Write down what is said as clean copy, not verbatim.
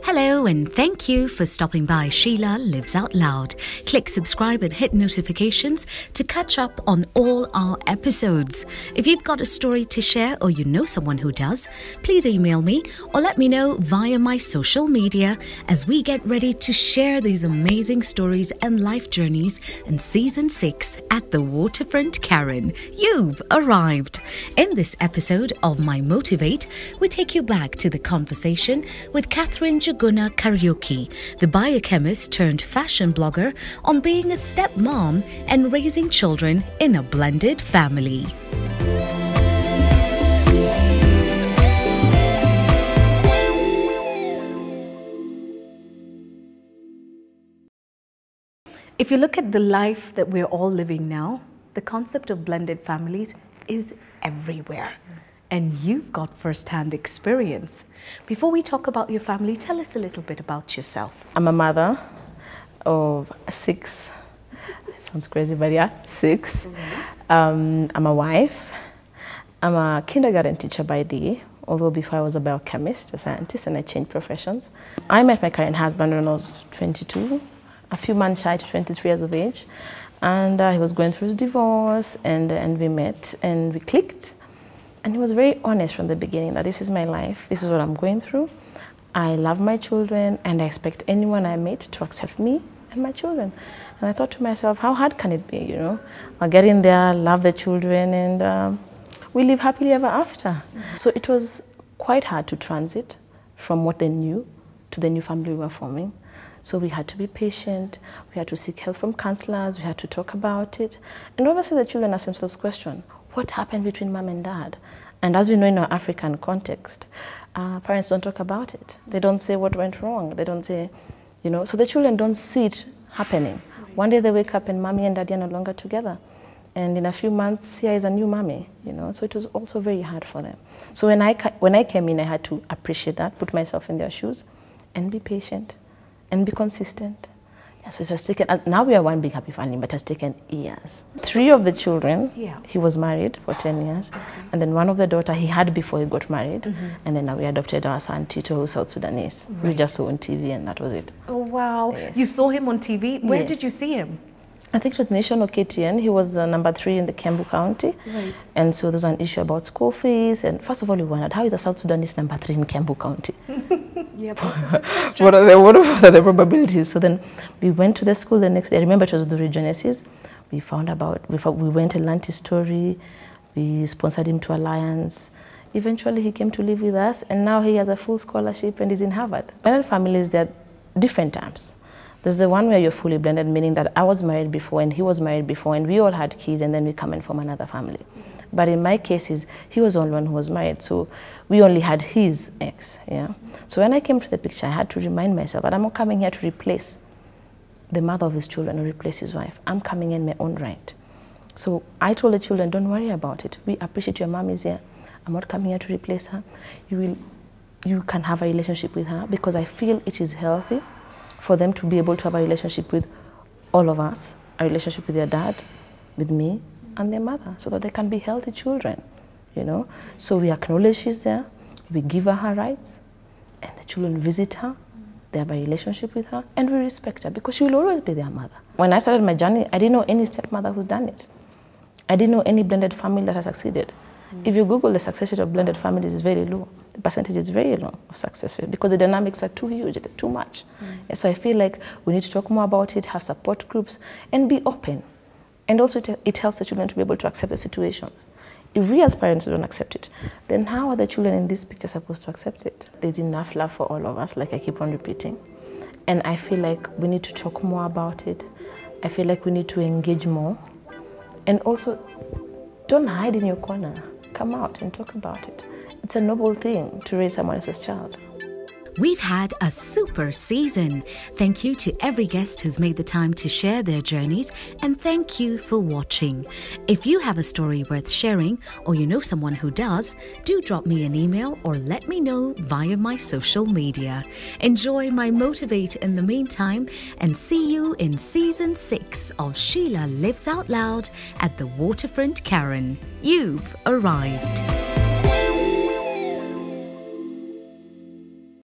Hello and thank you for stopping by Sheila Lives Out Loud. Click subscribe and hit notifications to catch up on all our episodes. If you've got a story to share or you know someone who does, please email me or let me know via my social media as we get ready to share these amazing stories and life journeys in Season 6 at the Waterfront Karen. You've arrived. In this episode of My Motivate, we take you back to the conversation with Catherine Njuguna, the biochemist turned fashion blogger, on being a stepmom and raising children in a blended family. If you look at the life that we're all living now, the concept of blended families is everywhere. And you've got first-hand experience. Before we talk about your family, tell us a little bit about yourself. I'm a mother of 6. It sounds crazy, but yeah, 6. I'm a wife. I'm a kindergarten teacher by day, although before I was a biochemist, a scientist, and I changed professions. I met my current husband when I was 22, a few months shy to 23 years of age. And he was going through his divorce, and we met, and we clicked. And he was very honest from the beginning that this is my life, this is what I'm going through. I love my children, and I expect anyone I meet to accept me and my children. And I thought to myself, how hard can it be, you know? I'll get in there, love the children, and we live happily ever after. So it was quite hard to transit from what they knew to the new family we were forming. So we had to be patient, we had to seek help from counselors, we had to talk about it. And obviously the children ask themselves question, what happened between mom and dad? And as we know in our African context, parents don't talk about it. They don't say what went wrong. They don't say, you know, so the children don't see it happening. One day they wake up and mommy and daddy are no longer together. And in a few months, here is a new mommy, you know. So it was also very hard for them. So when I came in, I had to appreciate that, put myself in their shoes, and be patient, and be consistent. So it has taken, now we are one big happy family, but it has taken years. 3 of the children, he was married for 10 years. Okay. And then one of the daughter he had before he got married. And then now we adopted our son, Tito, who's South Sudanese. Right. We just saw on TV and that was it. Oh, wow. Yes. You saw him on TV? Where did you see him? I think it was national KTN. He was number 3 in the Kiambu County. Right. And so there was an issue about school fees. And first of all, we wondered, how is a South Sudanese number 3 in Kiambu County? Yeah, what are the probabilities? So then we went to the school the next day. I remember it was the Regenesis. We found about, we went and learned his story. We sponsored him to Alliance. Eventually he came to live with us, and now he has a full scholarship and is in Harvard. Blended families, there are different types. There's the one where you're fully blended, meaning that I was married before and he was married before and we all had kids and then we come in from another family. But in my case, he was the only one who was married, so we only had his ex, yeah? So when I came to the picture, I had to remind myself that I'm not coming here to replace the mother of his children or replace his wife. I'm coming in my own right. So I told the children, don't worry about it. We appreciate your mom is here. I'm not coming here to replace her. You can have a relationship with her because I feel it is healthy for them to be able to have a relationship with all of us, a relationship with their dad, with me, and their mother, so that they can be healthy children, you know. So we acknowledge she's there, we give her her rights, and the children visit her, they have a relationship with her, and we respect her because she will always be their mother. When I started my journey, I didn't know any stepmother who's done it. I didn't know any blended family that has succeeded. If you Google the success rate of blended families, is very low. The percentage is very low of success rate because the dynamics are too huge, too much. Yeah, so I feel like we need to talk more about it, have support groups, and be open. And also it helps the children to be able to accept the situations. If we as parents don't accept it, then how are the children in this picture supposed to accept it? There's enough love for all of us, like I keep on repeating. And I feel like we need to talk more about it. I feel like we need to engage more. And also, don't hide in your corner. Come out and talk about it. It's a noble thing to raise someone else's child. We've had a super season. Thank you to every guest who's made the time to share their journeys, and thank you for watching. If you have a story worth sharing or you know someone who does, do drop me an email or let me know via my social media. Enjoy My Motivate in the meantime, and see you in Season 6 of Sheila Lives Out Loud at the Waterfront Karen. You've arrived.